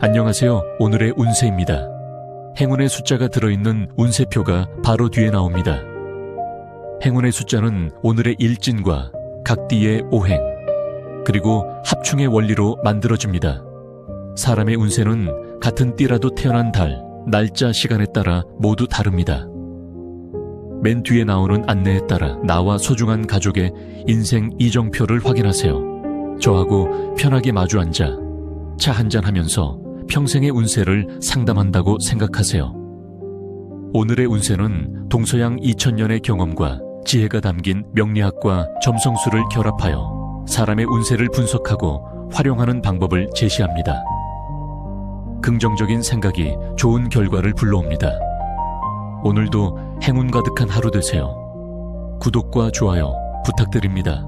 안녕하세요. 오늘의 운세입니다. 행운의 숫자가 들어있는 운세표가 바로 뒤에 나옵니다. 행운의 숫자는 오늘의 일진과 각디의 오행, 그리고 합충의 원리로 만들어집니다. 사람의 운세는 같은 띠라도 태어난 달, 날짜, 시간에 따라 모두 다릅니다. 맨 뒤에 나오는 안내에 따라 나와 소중한 가족의 인생 이정표를 확인하세요. 저하고 편하게 마주 앉아 차 한잔 하면서 평생의 운세를 상담한다고 생각하세요. 오늘의 운세는 동서양 2000년의 경험과 지혜가 담긴 명리학과 점성술을 결합하여 사람의 운세를 분석하고 활용하는 방법을 제시합니다. 긍정적인 생각이 좋은 결과를 불러옵니다. 오늘도 행운 가득한 하루 되세요. 구독과 좋아요 부탁드립니다.